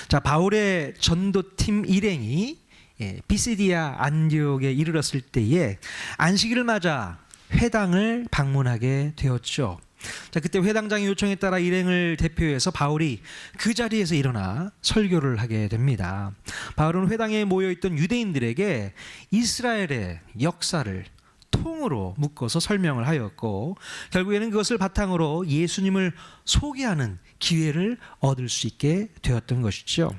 자, 바울의 전도팀 일행이 비시디아 안디옥에 이르렀을 때에 안식일을 맞아 회당을 방문하게 되었죠. 자, 그때 회당장의 요청에 따라 일행을 대표해서 바울이 그 자리에서 일어나 설교를 하게 됩니다. 바울은 회당에 모여있던 유대인들에게 이스라엘의 역사를 통으로 묶어서 설명을 하였고, 결국에는 그것을 바탕으로 예수님을 소개하는 기회를 얻을 수 있게 되었던 것이죠.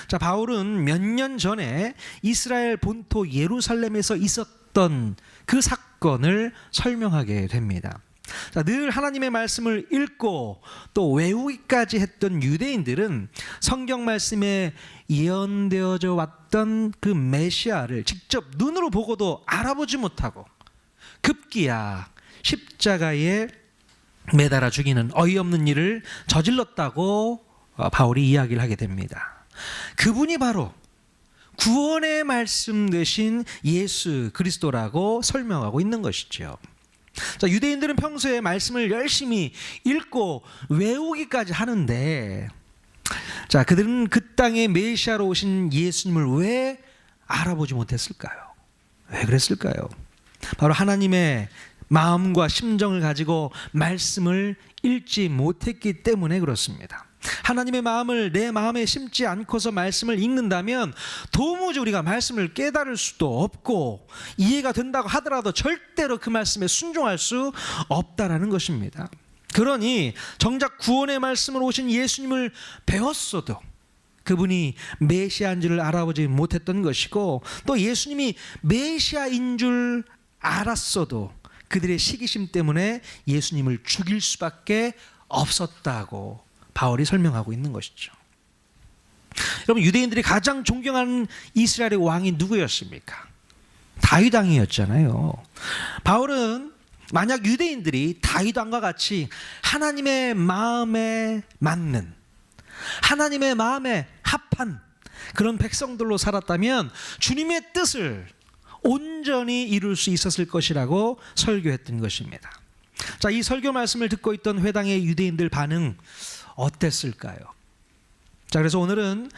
자, 바울은 몇 년 전에 이스라엘 본토 예루살렘에서 있었던 그 사건을 설명하게 됩니다. 자, 늘 하나님의 말씀을 읽고 또 외우기까지 했던 유대인들은 성경 말씀에 예언되어져 왔던 그 메시아를 직접 눈으로 보고도 알아보지 못하고 급기야 십자가에 매달아 죽이는 어이없는 일을 저질렀다고 바울이 이야기를 하게 됩니다. 그분이 바로 구원의 말씀 되신 예수 그리스도라고 설명하고 있는 것이죠. 자, 유대인들은 평소에 말씀을 열심히 읽고 외우기까지 하는데, 자, 그들은 그 땅에 메시아로 오신 예수님을 왜 알아보지 못했을까요? 왜 그랬을까요? 바로 하나님의 마음과 심정을 가지고 말씀을 읽지 못했기 때문에 그렇습니다. 하나님의 마음을 내 마음에 심지 않고서 말씀을 읽는다면 도무지 우리가 말씀을 깨달을 수도 없고, 이해가 된다고 하더라도 절대로 그 말씀에 순종할 수 없다라는 것입니다. 그러니 정작 구원의 말씀으로 오신 예수님을 배웠어도 그분이 메시아인 줄을 알아보지 못했던 것이고, 또 예수님이 메시아인 줄 알았어도 그들의 시기심 때문에 예수님을 죽일 수밖에 없었다고 바울이 설명하고 있는 것이죠. 여러분, 유대인들이 가장 존경하는 이스라엘의 왕이 누구였습니까? 다윗 왕이었잖아요. 바울은 만약 유대인들이 다윗 왕과 같이 하나님의 마음에 맞는, 하나님의 마음에 합한 그런 백성들로 살았다면 주님의 뜻을 온전히 이룰 수 있었을 것이라고 설교했던 것입니다. 자, 이 설교 말씀을 듣고 있던 회당의 유대인들 반응 어땠을까요? 자, 그래서 오늘은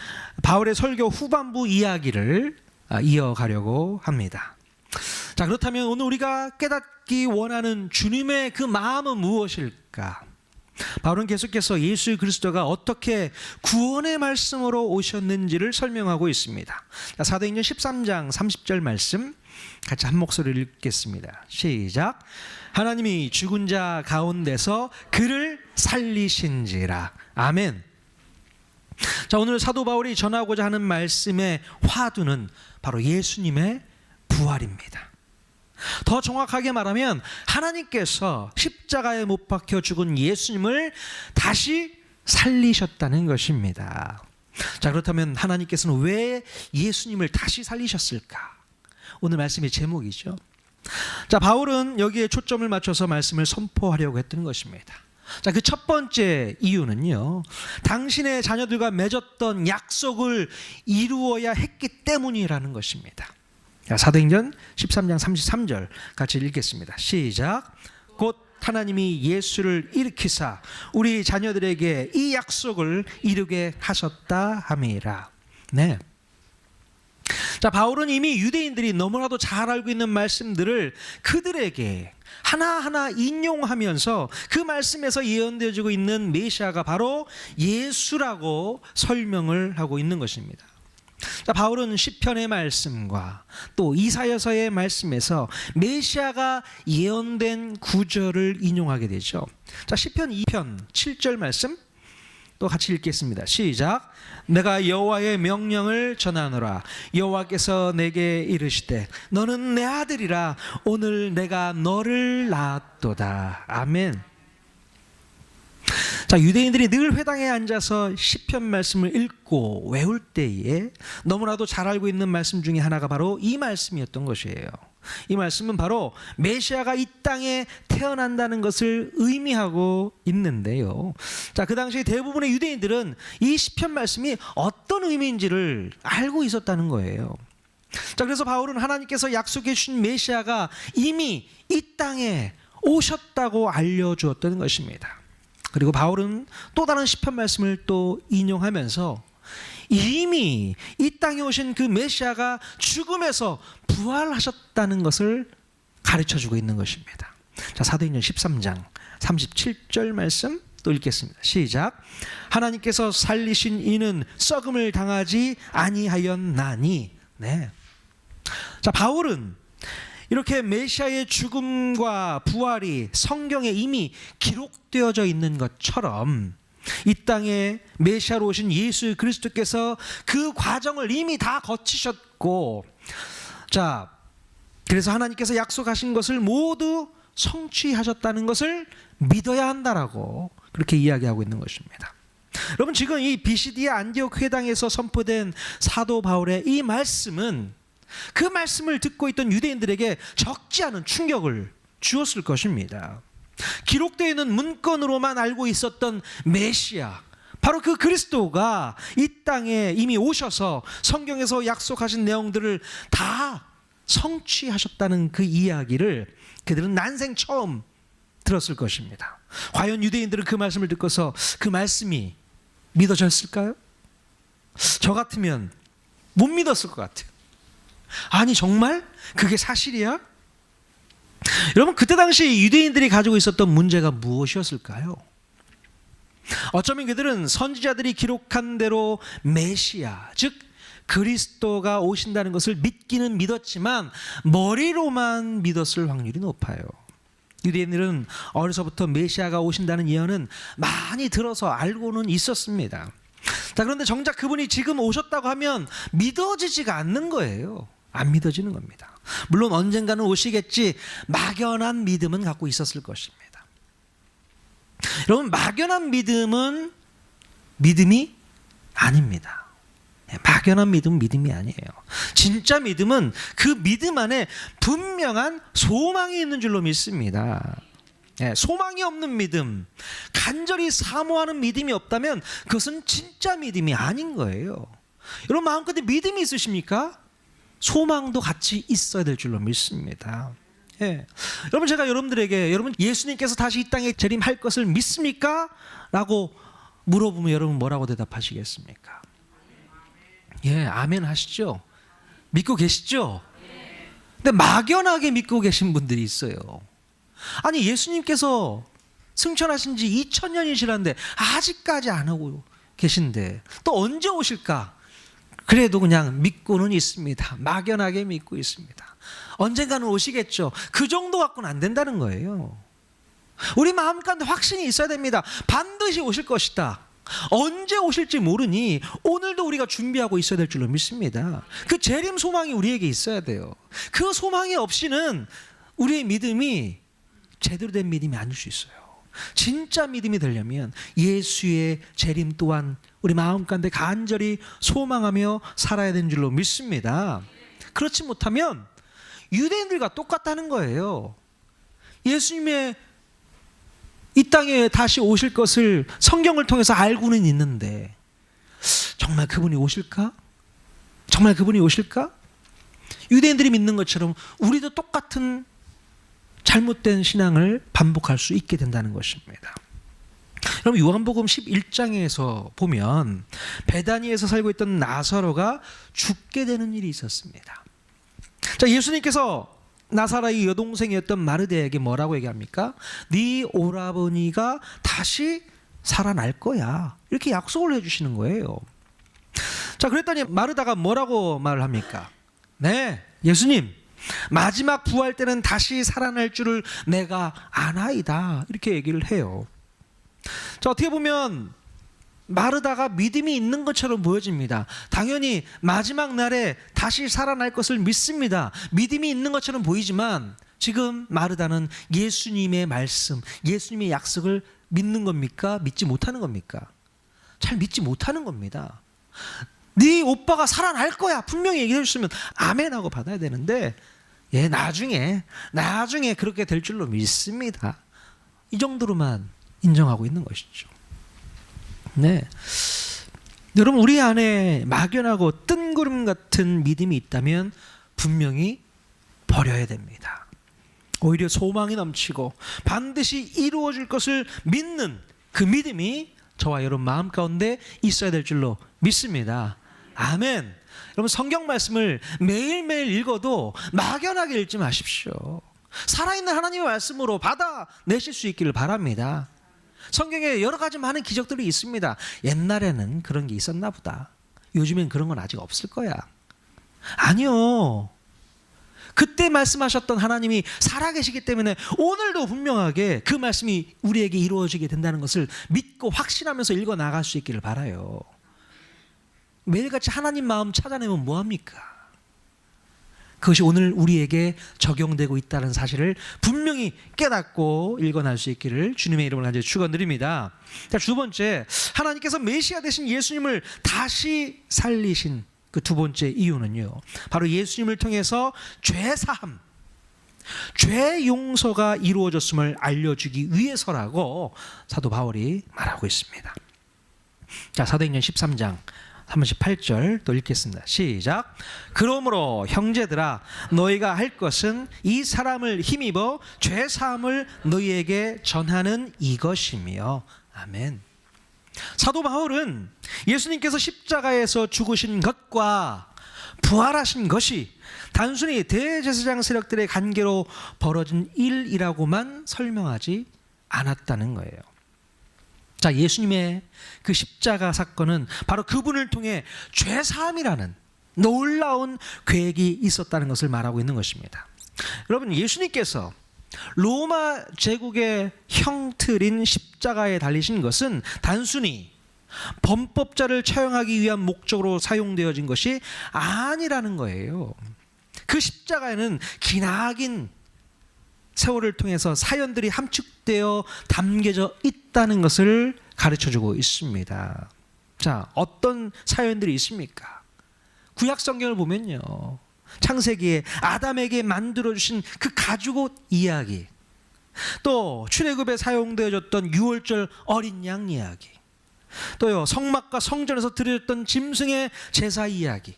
바울의 설교 후반부 이야기를 이어가려고 합니다. 자, 그렇다면 오늘 우리가 깨닫기 원하는 주님의 그 마음은 무엇일까? 바울은 계속해서 예수 그리스도가 어떻게 구원의 말씀으로 오셨는지를 설명하고 있습니다. 자, 사도행전 13장 30절 말씀 같이 한 목소리를 읽겠습니다. 시작. 하나님이 죽은 자 가운데서 그를 살리신지라. 아멘. 자, 오늘 사도 바울이 전하고자 하는 말씀의 화두는 바로 예수님의 부활입니다. 더 정확하게 말하면 하나님께서 십자가에 못 박혀 죽은 예수님을 다시 살리셨다는 것입니다. 자, 그렇다면 하나님께서는 왜 예수님을 다시 살리셨을까? 오늘 말씀의 제목이죠. 자, 바울은 여기에 초점을 맞춰서 말씀을 선포하려고 했던 것입니다. 자, 그 첫 번째 이유는요, 당신의 자녀들과 맺었던 약속을 이루어야 했기 때문이라는 것입니다. 사도행전 13장 33절 같이 읽겠습니다. 시작. 곧 하나님이 예수를 일으키사 우리 자녀들에게 이 약속을 이루게 하셨다 함이라. 네. 자, 바울은 이미 유대인들이 너무나도 잘 알고 있는 말씀들을 그들에게 하나하나 인용하면서 그 말씀에서 예언되어지고 있는 메시아가 바로 예수라고 설명을 하고 있는 것입니다. 자, 바울은 시편의 말씀과 또 이사야서의 말씀에서 메시아가 예언된 구절을 인용하게 되죠. 자, 시편 2편 7절 말씀 또 같이 읽겠습니다. 시작. 내가 여호와의 명령을 전하노라. 여호와께서 내게 이르시되 너는 내 아들이라. 오늘 내가 너를 낳았도다. 아멘. 자, 유대인들이 늘 회당에 앉아서 시편 말씀을 읽고 외울 때에 너무나도 잘 알고 있는 말씀 중에 하나가 바로 이 말씀이었던 것이에요. 이 말씀은 바로 메시아가 이 땅에 태어난다는 것을 의미하고 있는데요. 자, 그 당시 대부분의 유대인들은 이 시편 말씀이 어떤 의미인지를 알고 있었다는 거예요. 자, 그래서 바울은 하나님께서 약속해 주신 메시아가 이미 이 땅에 오셨다고 알려주었던 것입니다. 그리고 바울은 또 다른 시편 말씀을 또 인용하면서 이미 이 땅에 오신 그 메시아가 죽음에서 부활하셨다는 것을 가르쳐주고 있는 것입니다. 자, 사도행전 13장 37절 말씀 또 읽겠습니다. 시작. 하나님께서 살리신 이는 썩음을 당하지 아니하였나니. 네. 자, 바울은 이렇게 메시아의 죽음과 부활이 성경에 이미 기록되어져 있는 것처럼 이 땅에 메시아로 오신 예수 그리스도께서 그 과정을 이미 다 거치셨고, 자, 그래서 하나님께서 약속하신 것을 모두 성취하셨다는 것을 믿어야 한다라고 그렇게 이야기하고 있는 것입니다. 여러분, 지금 이 비시디아 안디옥 회당에서 선포된 사도 바울의 이 말씀은 그 말씀을 듣고 있던 유대인들에게 적지 않은 충격을 주었을 것입니다. 기록되어 있는 문건으로만 알고 있었던 메시아, 바로 그 그리스도가 이 땅에 이미 오셔서 성경에서 약속하신 내용들을 다 성취하셨다는 그 이야기를 그들은 난생 처음 들었을 것입니다. 과연 유대인들은 그 말씀을 듣고서 그 말씀이 믿어졌을까요? 저 같으면 못 믿었을 것 같아요. 아니, 정말 그게 사실이야? 여러분, 그때 당시 유대인들이 가지고 있었던 문제가 무엇이었을까요? 어쩌면 그들은 선지자들이 기록한 대로 메시아, 즉 그리스도가 오신다는 것을 믿기는 믿었지만 머리로만 믿었을 확률이 높아요. 유대인들은 어려서부터 메시아가 오신다는 예언은 많이 들어서 알고는 있었습니다. 자, 그런데 정작 그분이 지금 오셨다고 하면 믿어지지가 않는 거예요. 안 믿어지는 겁니다. 물론 언젠가는 오시겠지, 막연한 믿음은 갖고 있었을 것입니다. 여러분, 막연한 믿음은 믿음이 아닙니다. 막연한 믿음은 믿음이 아니에요. 진짜 믿음은 그 믿음 안에 분명한 소망이 있는 줄로 믿습니다. 소망이 없는 믿음, 간절히 사모하는 믿음이 없다면 그것은 진짜 믿음이 아닌 거예요. 여러분, 마음껏 믿음이 있으십니까? 소망도 같이 있어야 될 줄로 믿습니다. 여러분, 제가 여러분들에게 여러분 예수님께서 다시 이 땅에 재림할 것을 믿습니까? 라고 물어보면 여러분 뭐라고 대답하시겠습니까? 아멘 하시죠? 믿고 계시죠? 근데 막연하게 믿고 계신 분들이 있어요. 아니, 예수님께서 승천하신 지 2000년이시라는데 아직까지 안 오고 계신데 또 언제 오실까? 그래도 그냥 믿고는 있습니다. 막연하게 믿고 있습니다. 언젠가는 오시겠죠. 그 정도 갖고는 안 된다는 거예요. 우리 마음 가운데 확신이 있어야 됩니다. 반드시 오실 것이다. 언제 오실지 모르니 오늘도 우리가 준비하고 있어야 될 줄로 믿습니다. 그 재림 소망이 우리에게 있어야 돼요. 그 소망이 없이는 우리의 믿음이 제대로 된 믿음이 아닐 수 있어요. 진짜 믿음이 되려면 예수의 재림 또한 우리 마음 가운데 간절히 소망하며 살아야 되는 줄로 믿습니다. 그렇지 못하면 유대인들과 똑같다는 거예요. 예수님의 이 땅에 다시 오실 것을 성경을 통해서 알고는 있는데 정말 그분이 오실까? 정말 그분이 오실까? 유대인들이 믿는 것처럼 우리도 똑같은 잘못된 신앙을 반복할 수 있게 된다는 것입니다. 그럼 요한복음 11장에서 보면 베다니에서 살고 있던 나사로가 죽게 되는 일이 있었습니다. 자, 예수님께서 나사로의 여동생이었던 마르다에게 뭐라고 얘기합니까? 네 오라버니가 다시 살아날 거야, 이렇게 약속을 해주시는 거예요. 자, 그랬더니 마르다가 뭐라고 말을 합니까? 네, 예수님, 마지막 부활 때는 다시 살아날 줄을 내가 아나이다, 이렇게 얘기를 해요. 자, 어떻게 보면 마르다가 믿음이 있는 것처럼 보여집니다. 당연히 마지막 날에 다시 살아날 것을 믿습니다. 믿음이 있는 것처럼 보이지만 지금 마르다는 예수님의 말씀, 예수님의 약속을 믿는 겁니까? 믿지 못하는 겁니까? 잘 믿지 못하는 겁니다. 네 오빠가 살아날 거야 분명히 얘기해 주시면 아멘 하고 받아야 되는데 나중에 그렇게 될 줄로 믿습니다. 이 정도로만 인정하고 있는 것이죠. 네, 여러분, 우리 안에 막연하고 뜬구름 같은 믿음이 있다면 분명히 버려야 됩니다. 오히려 소망이 넘치고 반드시 이루어질 것을 믿는 그 믿음이 저와 여러분 마음 가운데 있어야 될 줄로 믿습니다. 아멘. 여러분 성경 말씀을 매일매일 읽어도 막연하게 읽지 마십시오. 살아있는 하나님의 말씀으로 받아내실 수 있기를 바랍니다. 성경에 여러 가지 많은 기적들이 있습니다. 옛날에는 그런 게 있었나 보다. 요즘엔 그런 건 아직 없을 거야. 아니요. 그때 말씀하셨던 하나님이 살아계시기 때문에 오늘도 분명하게 그 말씀이 우리에게 이루어지게 된다는 것을 믿고 확신하면서 읽어 나갈 수 있기를 바라요. 매일같이 하나님 마음 찾아내면 뭐합니까? 그것이 오늘 우리에게 적용되고 있다는 사실을 분명히 깨닫고 읽어날 수 있기를 주님의 이름으로 간절히 축원드립니다. 자, 두 번째, 하나님께서 메시아 되신 예수님을 다시 살리신 그 두 번째 이유는요, 바로 예수님을 통해서 죄사함, 죄 용서가 이루어졌음을 알려주기 위해서라고 사도 바울이 말하고 있습니다. 자, 사도행전 13장 38절 또 읽겠습니다. 시작. 그러므로 형제들아, 너희가 할 것은 이 사람을 힘입어 죄사함을 너희에게 전하는 이것이며. 아멘. 사도 바울은 예수님께서 십자가에서 죽으신 것과 부활하신 것이 단순히 대제사장 세력들의 관계로 벌어진 일이라고만 설명하지 않았다는 거예요. 자, 예수님의 그 십자가 사건은 바로 그분을 통해 죄사함이라는 놀라운 계획이 있었다는 것을 말하고 있는 것입니다. 여러분, 예수님께서 로마 제국의 형틀인 십자가에 달리신 것은 단순히 범법자를 처형하기 위한 목적으로 사용되어진 것이 아니라는 거예요. 그 십자가에는 기나긴 세월을 통해서 사연들이 함축되어 담겨져 있다는 것을 가르쳐주고 있습니다. 자, 어떤 사연들이 있습니까? 구약 성경을 보면요, 창세기에 아담에게 만들어주신 그 가죽옷 이야기, 또 출애굽에 사용되어졌던 유월절 어린 양 이야기, 또요 성막과 성전에서 드려졌던 짐승의 제사 이야기.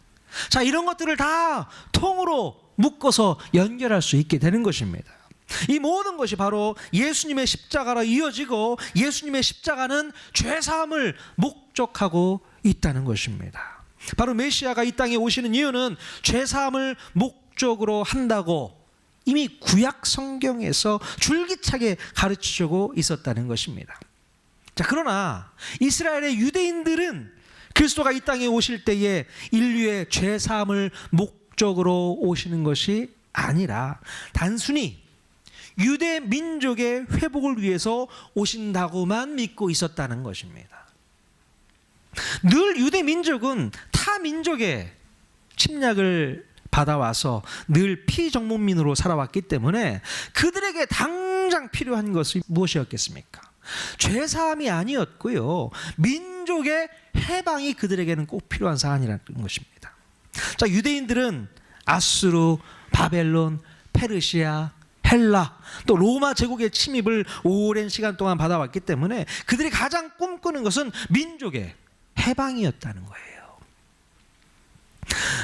자, 이런 것들을 다 통으로 묶어서 연결할 수 있게 되는 것입니다. 이 모든 것이 바로 예수님의 십자가로 이어지고, 예수님의 십자가는 죄사함을 목적하고 있다는 것입니다. 바로 메시아가 이 땅에 오시는 이유는 죄사함을 목적으로 한다고 이미 구약 성경에서 줄기차게 가르치고 있었다는 것입니다. 자, 그러나 이스라엘의 유대인들은 그리스도가 이 땅에 오실 때에 인류의 죄사함을 목적으로 오시는 것이 아니라 단순히 유대 민족의 회복을 위해서 오신다고만 믿고 있었다는 것입니다. 늘 유대 민족은 타 민족의 침략을 받아와서 늘 피정복민으로 살아왔기 때문에 그들에게 당장 필요한 것이 무엇이었겠습니까? 죄사함이 아니었고요, 민족의 해방이 그들에게는 꼭 필요한 사안이라는 것입니다. 자, 유대인들은 아수르, 바벨론, 페르시아, 헬라, 또 로마 제국의 침입을 오랜 시간 동안 받아왔기 때문에 그들이 가장 꿈꾸는 것은 민족의 해방이었다는 거예요.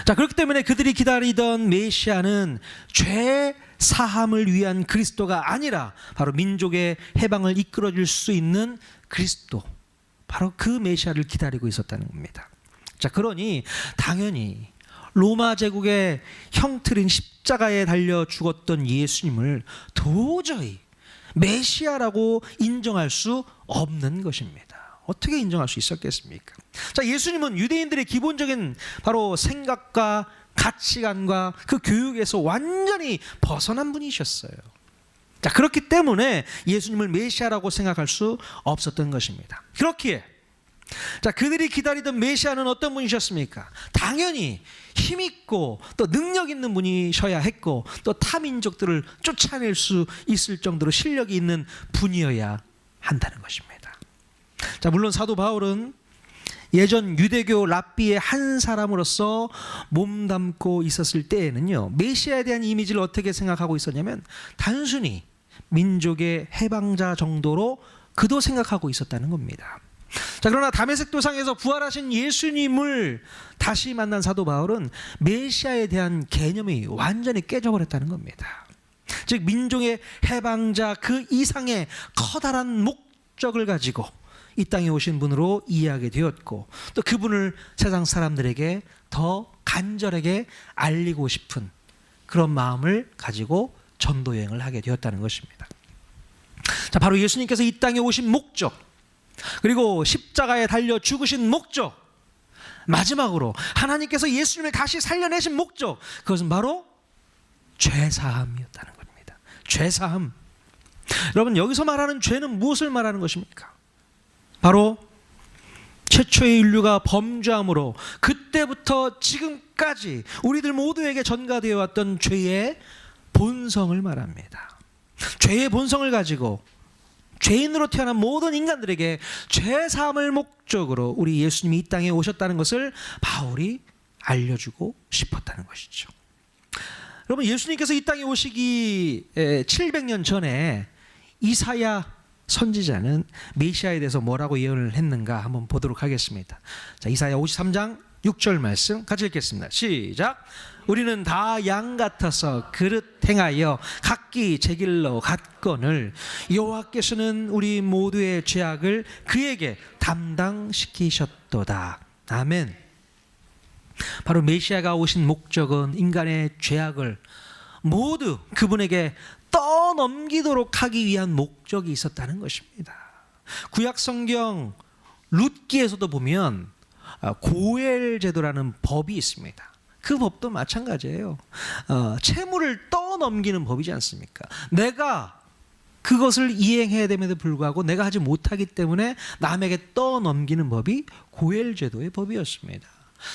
자, 그렇기 때문에 그들이 기다리던 메시아는 죄 사함을 위한 그리스도가 아니라 바로 민족의 해방을 이끌어줄 수 있는 그리스도, 바로 그 메시아를 기다리고 있었다는 겁니다. 자, 그러니 당연히 로마 제국의 형틀인 십자가에 달려 죽었던 예수님을 도저히 메시아라고 인정할 수 없는 것입니다. 어떻게 인정할 수 있었겠습니까? 자, 예수님은 유대인들의 기본적인 바로 생각과 가치관과 그 교육에서 완전히 벗어난 분이셨어요. 자, 그렇기 때문에 예수님을 메시아라고 생각할 수 없었던 것입니다. 그렇기에 자, 그들이 기다리던 메시아는 어떤 분이셨습니까? 당연히 힘있고 또 능력 있는 분이셔야 했고, 또 타민족들을 쫓아낼 수 있을 정도로 실력이 있는 분이어야 한다는 것입니다. 자, 물론 사도 바울은 예전 유대교 랍비의 한 사람으로서 몸담고 있었을 때에는요, 메시아에 대한 이미지를 어떻게 생각하고 있었냐면 단순히 민족의 해방자 정도로 그도 생각하고 있었다는 겁니다. 자, 그러나 다메섹 도상에서 부활하신 예수님을 다시 만난 사도 바울은 메시아에 대한 개념이 완전히 깨져버렸다는 겁니다. 즉 민족의 해방자 그 이상의 커다란 목적을 가지고 이 땅에 오신 분으로 이해하게 되었고, 또 그분을 세상 사람들에게 더 간절하게 알리고 싶은 그런 마음을 가지고 전도 여행을 하게 되었다는 것입니다. 자, 바로 예수님께서 이 땅에 오신 목적, 그리고 십자가에 달려 죽으신 목적, 마지막으로 하나님께서 예수님을 다시 살려내신 목적, 그것은 바로 죄사함이었다는 겁니다. 죄사함. 여러분, 여기서 말하는 죄는 무엇을 말하는 것입니까? 바로 최초의 인류가 범죄함으로 그때부터 지금까지 우리들 모두에게 전가되어 왔던 죄의 본성을 말합니다. 죄의 본성을 가지고 죄인으로 태어난 모든 인간들에게 죄사함을 목적으로 우리 예수님이 이 땅에 오셨다는 것을 바울이 알려주고 싶었다는 것이죠. 여러분, 예수님께서 이 땅에 오시기 700년 전에 이사야 선지자는 메시아에 대해서 뭐라고 예언을 했는가 한번 보도록 하겠습니다. 자, 이사야 53장 6절 말씀 같이 읽겠습니다. 시작. 우리는 다 양 같아서 그릇 행하여 각기 제 길로 갔거늘 여호와께서는 우리 모두의 죄악을 그에게 담당시키셨도다. 아멘. 바로 메시아가 오신 목적은 인간의 죄악을 모두 그분에게 떠넘기도록 하기 위한 목적이 있었다는 것입니다. 구약 성경 룻기에서도 보면 고엘 제도라는 법이 있습니다. 그 법도 마찬가지예요. 채무를 떠넘기는 법이지 않습니까? 내가 그것을 이행해야 됨에도 불구하고 내가 하지 못하기 때문에 남에게 떠넘기는 법이 고엘 제도의 법이었습니다.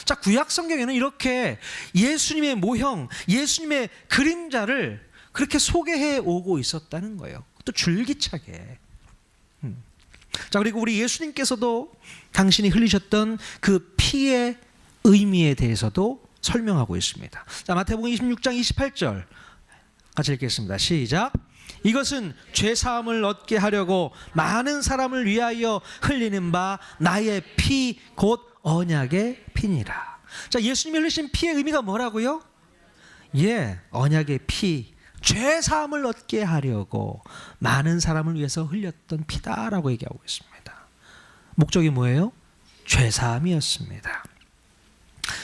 자, 구약 성경에는 이렇게 예수님의 모형, 예수님의 그림자를 그렇게 소개해 오고 있었다는 거예요. 또 줄기차게. 자, 그리고 우리 예수님께서도 당신이 흘리셨던 그 피의 의미에 대해서도 설명하고 있습니다. 자, 마태복음 26장 28절 같이 읽겠습니다. 시작. 이것은 죄사함을 얻게 하려고 많은 사람을 위하여 흘리는 바 나의 피 곧 언약의 피니라. 자, 예수님이 흘리신 피의 의미가 뭐라고요? 언약의 피, 죄사함을 얻게 하려고 많은 사람을 위해서 흘렸던 피다라고 얘기하고 있습니다. 목적이 뭐예요? 죄사함이었습니다.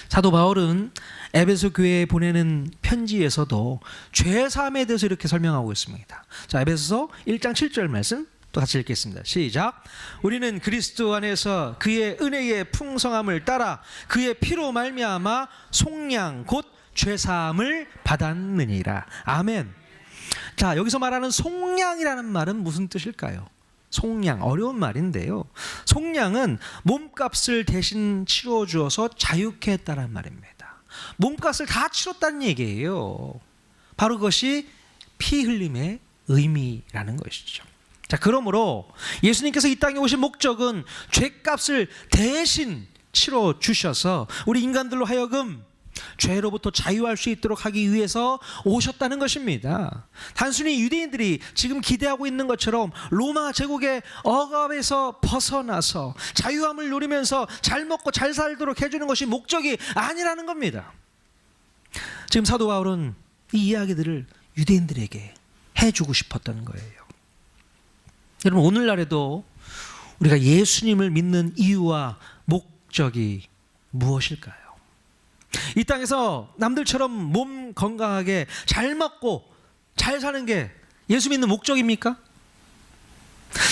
사도 바울은 에베소 교회에 보내는 편지에서도 죄사함에 대해서 이렇게 설명하고 있습니다. 자, 에베소서 1장 7절 말씀 또 같이 읽겠습니다. 시작. 우리는 그리스도 안에서 그의 은혜의 풍성함을 따라 그의 피로 말미암아 속량 곧 죄사함을 받았느니라. 아멘. 자, 여기서 말하는 속량이라는 말은 무슨 뜻일까요? 속량, 어려운 말인데요. 속량은 몸값을 대신 치러주어서 자유케 했다는 말입니다. 몸값을 다 치렀다는 얘기예요. 바로 그것이 피 흘림의 의미라는 것이죠. 자, 그러므로 예수님께서 이 땅에 오신 목적은 죄값을 대신 치러주셔서 우리 인간들로 하여금 죄로부터 자유할 수 있도록 하기 위해서 오셨다는 것입니다. 단순히 유대인들이 지금 기대하고 있는 것처럼 로마 제국의 억압에서 벗어나서 자유함을 누리면서 잘 먹고 잘 살도록 해주는 것이 목적이 아니라는 겁니다. 지금 사도 바울은 이 이야기들을 유대인들에게 해주고 싶었다는 거예요. 여러분, 오늘날에도 우리가 예수님을 믿는 이유와 목적이 무엇일까요? 이 땅에서 남들처럼 몸 건강하게 잘 먹고 잘 사는 게 예수 믿는 목적입니까?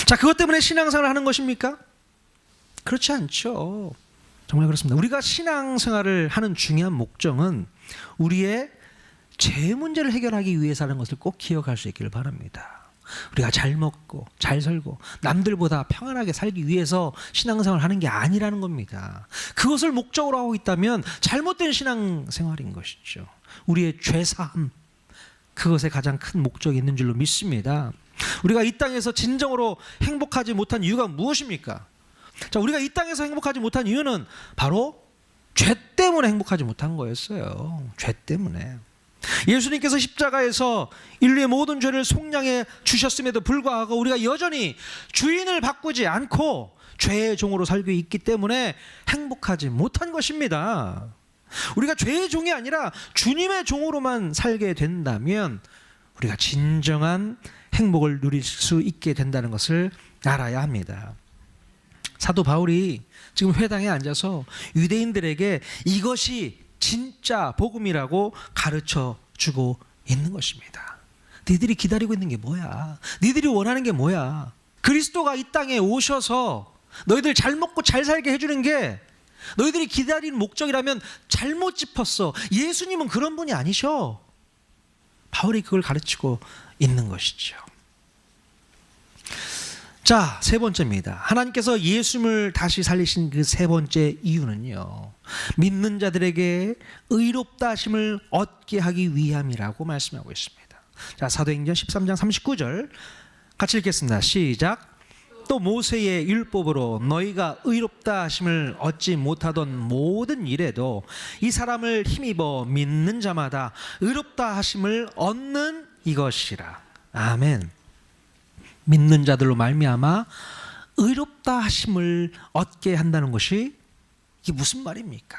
자, 그것 때문에 신앙생활을 하는 것입니까? 그렇지 않죠. 정말 그렇습니다. 우리가 신앙생활을 하는 중요한 목적은 우리의 죄 문제를 해결하기 위해서라는 것을 꼭 기억할 수 있기를 바랍니다. 우리가 잘 먹고 잘 살고 남들보다 평안하게 살기 위해서 신앙생활을 하는 게 아니라는 겁니다. 그것을 목적으로 하고 있다면 잘못된 신앙생활인 것이죠. 우리의 죄사함, 그것에 가장 큰 목적이 있는 줄로 믿습니다. 우리가 이 땅에서 진정으로 행복하지 못한 이유가 무엇입니까? 자, 우리가 이 땅에서 행복하지 못한 이유는 바로 죄 때문에 행복하지 못한 거였어요. 죄 때문에. 예수님께서 십자가에서 인류의 모든 죄를 속량해 주셨음에도 불구하고 우리가 여전히 주인을 바꾸지 않고 죄의 종으로 살고 있기 때문에 행복하지 못한 것입니다. 우리가 죄의 종이 아니라 주님의 종으로만 살게 된다면 우리가 진정한 행복을 누릴 수 있게 된다는 것을 알아야 합니다. 사도 바울이 지금 회당에 앉아서 유대인들에게 이것이 진짜 복음이라고 가르쳐 주고 있는 것입니다. 너희들이 기다리고 있는 게 뭐야? 너희들이 원하는 게 뭐야? 그리스도가 이 땅에 오셔서 너희들 잘 먹고 잘 살게 해주는 게 너희들이 기다리는 목적이라면 잘못 짚었어. 예수님은 그런 분이 아니셔. 바울이 그걸 가르치고 있는 것이죠. 자, 세 번째입니다. 하나님께서 예수님을 다시 살리신 그 세 번째 이유는요, 믿는 자들에게 의롭다 하심을 얻게 하기 위함이라고 말씀하고 있습니다. 자, 사도행전 13장 39절 같이 읽겠습니다. 시작. 또 모세의 율법으로 너희가 의롭다 하심을 얻지 못하던 모든 일에도 이 사람을 힘입어 믿는 자마다 의롭다 하심을 얻는 이것이라. 아멘. 믿는 자들로 말미암아 의롭다 하심을 얻게 한다는 것이 이게 무슨 말입니까?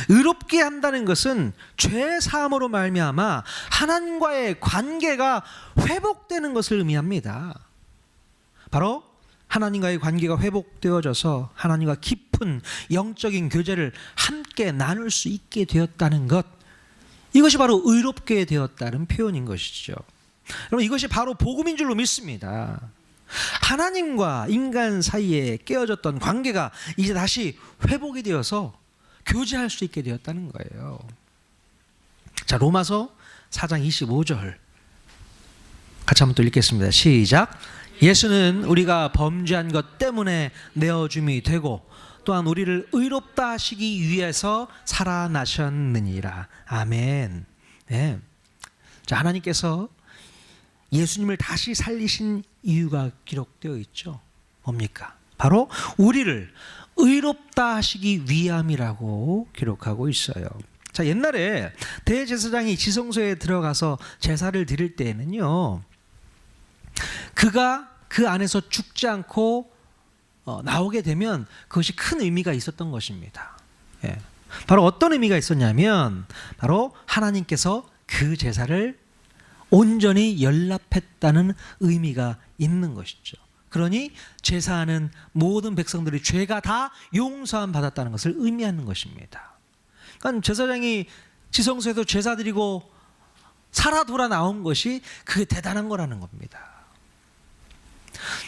의롭게 한다는 것은 죄 사함으로 말미암아 하나님과의 관계가 회복되는 것을 의미합니다. 바로 하나님과의 관계가 회복되어져서 하나님과 깊은 영적인 교제를 함께 나눌 수 있게 되었다는 것, 이것이 바로 의롭게 되었다는 표현인 것이죠. 여러분, 이것이 바로 복음인 줄로 믿습니다. 하나님과 인간 사이에 깨어졌던 관계가 이제 다시 회복이 되어서 교제할 수 있게 되었다는 거예요. 자, 로마서 4장 25절 같이 한번 또 읽겠습니다. 시작. 예수는 우리가 범죄한 것 때문에 내어줌이 되고 또한 우리를 의롭다 하시기 위해서 살아나셨느니라. 아멘. 네. 자, 하나님께서 예수님을 다시 살리신 이유가 기록되어 있죠. 뭡니까? 바로 우리를 의롭다 하시기 위함이라고 기록하고 있어요. 자, 옛날에 대제사장이 지성소에 들어가서 제사를 드릴 때에는요, 그가 그 안에서 죽지 않고 나오게 되면 그것이 큰 의미가 있었던 것입니다. 예. 바로 어떤 의미가 있었냐면 바로 하나님께서 그 제사를 온전히 연납했다는 의미가 있는 것이죠. 그러니 제사하는 모든 백성들의 죄가 다 용서함 받았다는 것을 의미하는 것입니다. 그러니까 제사장이 지성소에서 제사 드리고 살아 돌아 나온 것이 그게 대단한 거라는 겁니다.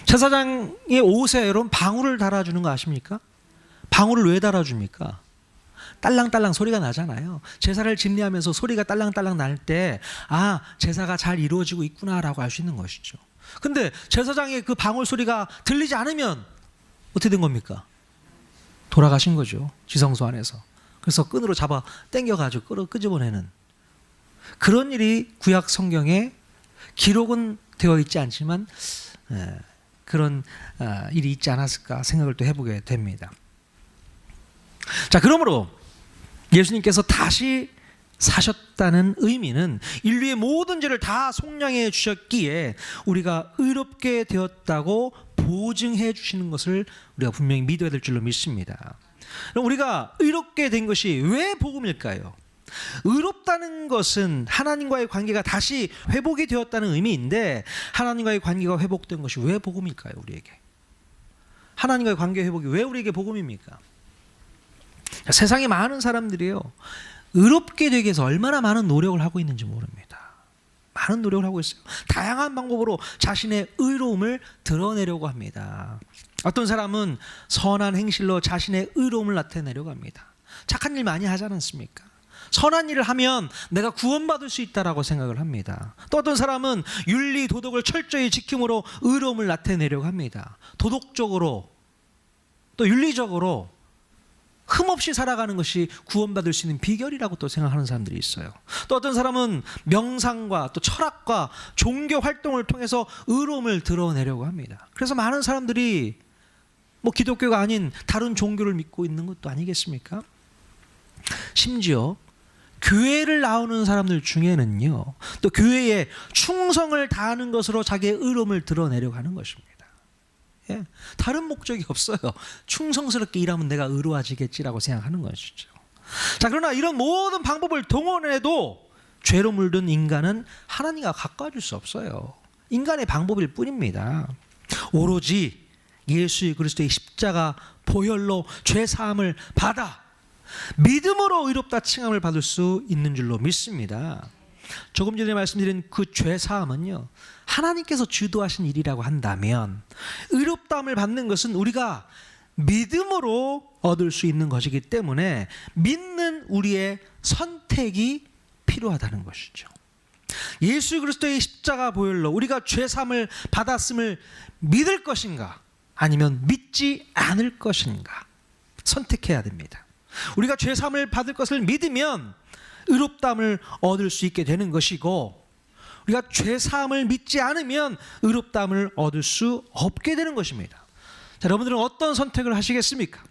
제사장의 옷에 여러분 방울을 달아주는 거 아십니까? 방울을 왜 달아줍니까? 딸랑딸랑 소리가 나잖아요. 제사를 집례하면서 소리가 딸랑딸랑 날 때, 아, 제사가 잘 이루어지고 있구나라고 알 수 있는 것이죠. 근데 제사장의 그 방울 소리가 들리지 않으면 어떻게 된 겁니까? 돌아가신 거죠. 지성소 안에서. 그래서 끈으로 잡아 당겨가지고 끄집어내는 그런 일이 구약 성경에 기록은 되어 있지 않지만 그런 일이 있지 않았을까 생각을 또 해보게 됩니다. 자, 그러므로 예수님께서 다시 사셨다는 의미는 인류의 모든 죄를 다 속량해 주셨기에 우리가 의롭게 되었다고 보증해 주시는 것을 우리가 분명히 믿어야 될 줄로 믿습니다. 그럼 우리가 의롭게 된 것이 왜 복음일까요? 의롭다는 것은 하나님과의 관계가 다시 회복이 되었다는 의미인데, 하나님과의 관계가 회복된 것이 왜 복음일까요? 우리에게 하나님과의 관계 회복이 왜 우리에게 복음입니까? 세상에 많은 사람들이요, 의롭게 되기 위해서 얼마나 많은 노력을 하고 있는지 모릅니다. 많은 노력을 하고 있어요. 다양한 방법으로 자신의 의로움을 드러내려고 합니다. 어떤 사람은 선한 행실로 자신의 의로움을 나타내려고 합니다. 착한 일 많이 하지 않습니까? 선한 일을 하면 내가 구원받을 수 있다라고 생각을 합니다. 또 어떤 사람은 윤리 도덕을 철저히 지킴으로 의로움을 나타내려고 합니다. 도덕적으로 또 윤리적으로 흠없이 살아가는 것이 구원받을 수 있는 비결이라고 또 생각하는 사람들이 있어요. 또 어떤 사람은 명상과 또 철학과 종교 활동을 통해서 의로움을 드러내려고 합니다. 그래서 많은 사람들이 뭐 기독교가 아닌 다른 종교를 믿고 있는 것도 아니겠습니까? 심지어 교회를 나오는 사람들 중에는요, 또 교회에 충성을 다하는 것으로 자기의 의로움을 드러내려고 하는 것입니다. 예, 다른 목적이 없어요. 충성스럽게 일하면 내가 의로워지겠지라고 생각하는 것이죠. 자, 그러나 이런 모든 방법을 동원해도 죄로 물든 인간은 하나님과 가까워질 수 없어요. 인간의 방법일 뿐입니다. 오로지 예수 그리스도의 십자가 보혈로 죄 사함을 받아 믿음으로 의롭다 칭함을 받을 수 있는 줄로 믿습니다. 조금 전에 말씀드린 그 죄 사함은요, 하나님께서 주도하신 일이라고 한다면 의롭다함을 받는 것은 우리가 믿음으로 얻을 수 있는 것이기 때문에 믿는 우리의 선택이 필요하다는 것이죠. 예수 그리스도의 십자가 보혈로 우리가 죄 사함을 받았음을 믿을 것인가, 아니면 믿지 않을 것인가 선택해야 됩니다. 우리가 죄 사함을 받을 것을 믿으면 의롭다함을 얻을 수 있게 되는 것이고, 우리가 죄 사함을 믿지 않으면 의롭다함을 얻을 수 없게 되는 것입니다. 자, 여러분들은 어떤 선택을 하시겠습니까?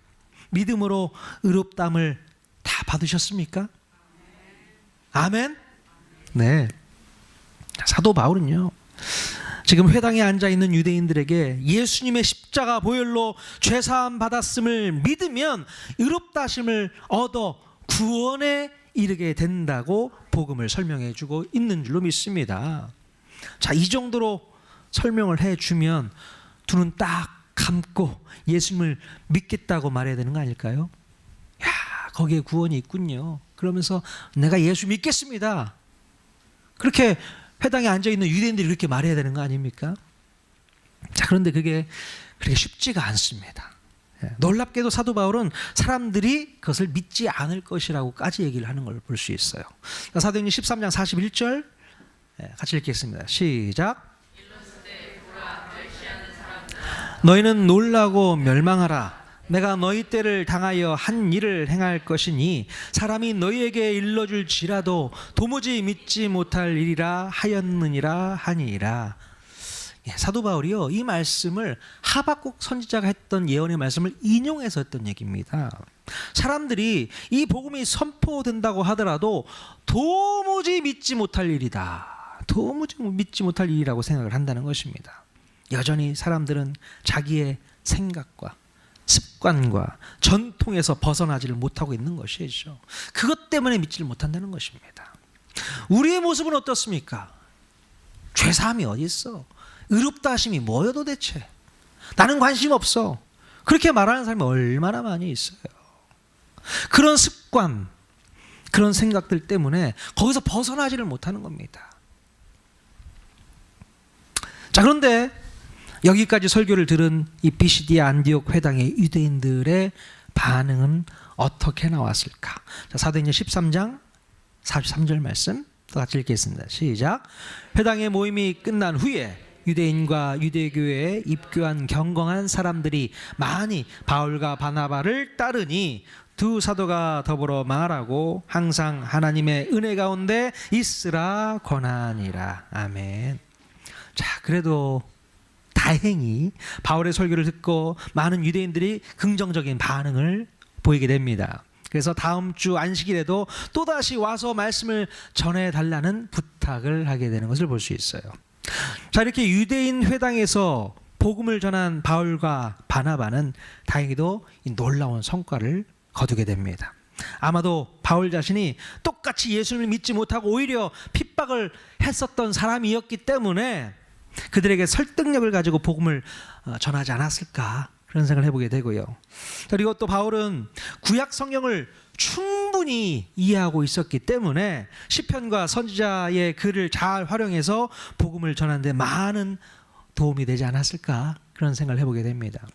믿음으로 의롭다함을 다 받으셨습니까? 아멘? 네. 사도 바울은요, 지금 회당에 앉아있는 유대인들에게 예수님의 십자가 보혈로 죄사함 받았음을 믿으면 의롭다 하심을 얻어 구원에 이르게 된다고 복음을 설명해 주고 있는 줄로 믿습니다. 자, 이 정도로 설명을 해주면 두 눈 딱 감고 예수님을 믿겠다고 말해야 되는 거 아닐까요? 야, 거기에 구원이 있군요. 그러면서 내가 예수 믿겠습니다. 그렇게 회당에 앉아있는 유대인들이 그렇게 말해야 되는 거 아닙니까? 자, 그런데 그게 그렇게 쉽지가 않습니다. 놀랍게도 사도 바울은 사람들이 그것을 믿지 않을 것이라고까지 얘기를 하는 걸 볼 수 있어요. 사도행전 13장 41절 같이 읽겠습니다. 시작. 너희는 놀라고 멸망하라. 내가 너희 때를 당하여 한 일을 행할 것이니 사람이 너희에게 일러줄지라도 도무지 믿지 못할 일이라 하였느니라 하니라. 사도 바울이요, 이 말씀을 하박국 선지자가 했던 예언의 말씀을 인용해서 했던 얘기입니다. 사람들이 이 복음이 선포된다고 하더라도 도무지 믿지 못할 일이다, 도무지 믿지 못할 일이라고 생각을 한다는 것입니다. 여전히 사람들은 자기의 생각과 습관과 전통에서 벗어나지를 못하고 있는 것이죠. 그것 때문에 믿지를 못한다는 것입니다. 우리의 모습은 어떻습니까? 죄사함이 어디 있어? 의롭다 하심이 뭐여 도대체? 나는 관심 없어. 그렇게 말하는 사람이 얼마나 많이 있어요. 그런 습관, 그런 생각들 때문에 거기서 벗어나지를 못하는 겁니다. 자, 그런데 여기까지 설교를 들은 이 비시디아 안디옥 회당의 유대인들의 반응은 어떻게 나왔을까? 자, 사도행전 13장 43절 말씀 또 같이 읽겠습니다. 시작. 회당의 모임이 끝난 후에 유대인과 유대교회에 입교한 경건한 사람들이 많이 바울과 바나바를 따르니 두 사도가 더불어 말하고 항상 하나님의 은혜 가운데 있으라 권하니라. 아멘. 자, 그래도 다행히 바울의 설교를 듣고 많은 유대인들이 긍정적인 반응을 보이게 됩니다. 그래서 다음 주 안식일에도 또다시 와서 말씀을 전해달라는 부탁을 하게 되는 것을 볼 수 있어요. 자, 이렇게 유대인 회당에서 복음을 전한 바울과 바나바는 다행히도 이 놀라운 성과를 거두게 됩니다. 아마도 바울 자신이 똑같이 예수님을 믿지 못하고 오히려 핍박을 했었던 사람이었기 때문에 그들에게 설득력을 가지고 복음을 전하지 않았을까, 그런 생각을 해보게 되고요. 그리고 또 바울은 구약 성경을 충분히 이해하고 있었기 때문에 시편과 선지자의 글을 잘 활용해서 복음을 전하는 데 많은 도움이 되지 않았을까, 그런 생각을 해보게 됩니다.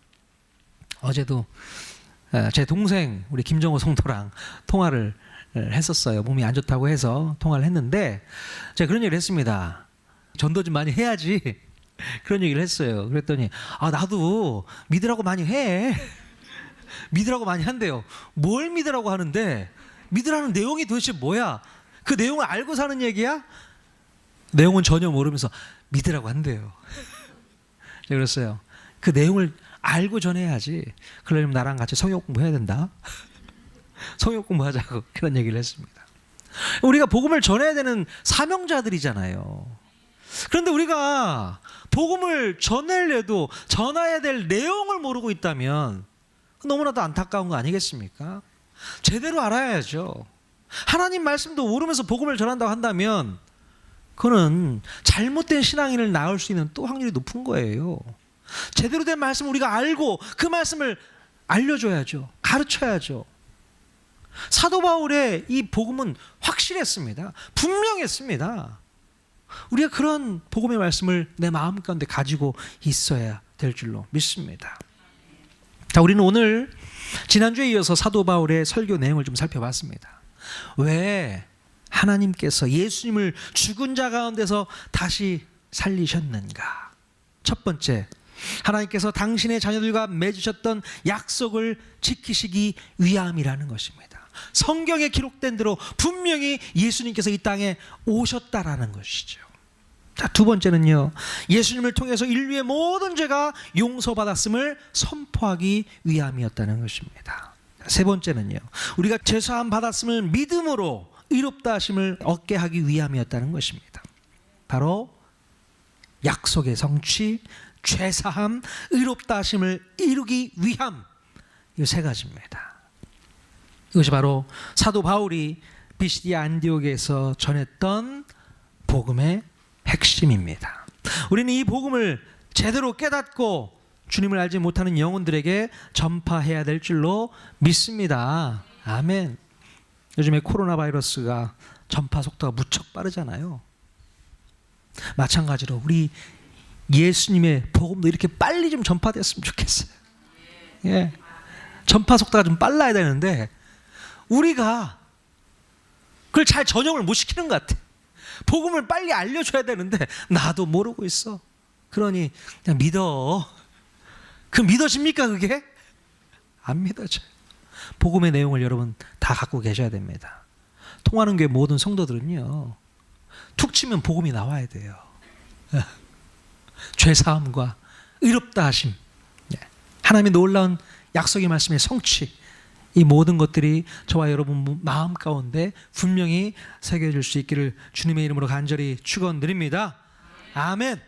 어제도 제 동생 우리 김정호 성도랑 통화를 했었어요. 몸이 안 좋다고 해서 통화를 했는데 제가 그런 얘기를 했습니다. 전도 좀 많이 해야지, 그런 얘기를 했어요. 그랬더니 나도 믿으라고 많이 해. 믿으라고 많이 한대요. 뭘 믿으라고 하는데, 믿으라는 내용이 도대체 뭐야? 그 내용을 알고 사는 얘기야? 내용은 전혀 모르면서 믿으라고 한대요. 제가 그랬어요. 그 내용을 알고 전해야지. 그러려면 나랑 같이 성역 공부해야 된다. 성역 공부하자고 그런 얘기를 했습니다. 우리가 복음을 전해야 되는 사명자들이잖아요. 그런데 우리가 복음을 전하려도 전해야 될 내용을 모르고 있다면 너무나도 안타까운 거 아니겠습니까? 제대로 알아야죠. 하나님 말씀도 모르면서 복음을 전한다고 한다면 그거는 잘못된 신앙인을 낳을 수 있는 또 확률이 높은 거예요. 제대로 된 말씀을 우리가 알고 그 말씀을 알려줘야죠. 가르쳐야죠. 사도 바울의 이 복음은 확실했습니다. 분명했습니다. 우리가 그런 복음의 말씀을 내 마음 가운데 가지고 있어야 될 줄로 믿습니다. 자, 우리는 오늘 지난주에 이어서 사도 바울의 설교 내용을 좀 살펴봤습니다. 왜 하나님께서 예수님을 죽은 자 가운데서 다시 살리셨는가? 첫 번째, 하나님께서 당신의 자녀들과 맺으셨던 약속을 지키시기 위함이라는 것입니다. 성경에 기록된 대로 분명히 예수님께서 이 땅에 오셨다라는 것이죠. 자, 두 번째는요, 예수님을 통해서 인류의 모든 죄가 용서받았음을 선포하기 위함이었다는 것입니다. 세 번째는요, 우리가 죄사함 받았음을 믿음으로 의롭다 하심을 얻게 하기 위함이었다는 것입니다. 바로 약속의 성취, 죄사함, 의롭다 하심을 이루기 위함, 이 세 가지입니다. 이것이 바로 사도 바울이 비시디아 안디옥에서 전했던 복음의 핵심입니다. 우리는 이 복음을 제대로 깨닫고 주님을 알지 못하는 영혼들에게 전파해야 될 줄로 믿습니다. 아멘. 요즘에 코로나 바이러스가 전파 속도가 무척 빠르잖아요. 마찬가지로 우리 예수님의 복음도 이렇게 빨리 좀 전파됐으면 좋겠어요. 예. 전파 속도가 좀 빨라야 되는데 우리가 그걸 잘 전용을 못 시키는 것 같아. 복음을 빨리 알려줘야 되는데 나도 모르고 있어. 그러니 그냥 믿어. 그 믿어집니까 그게? 안 믿어져요. 복음의 내용을 여러분 다 갖고 계셔야 됩니다. 통하는 교회 모든 성도들은요, 툭 치면 복음이 나와야 돼요. 죄사함과 의롭다 하심, 하나님의 놀라운 약속의 말씀의 성취, 이 모든 것들이 저와 여러분 마음 가운데 분명히 새겨질 수 있기를 주님의 이름으로 간절히 축원드립니다. 아멘.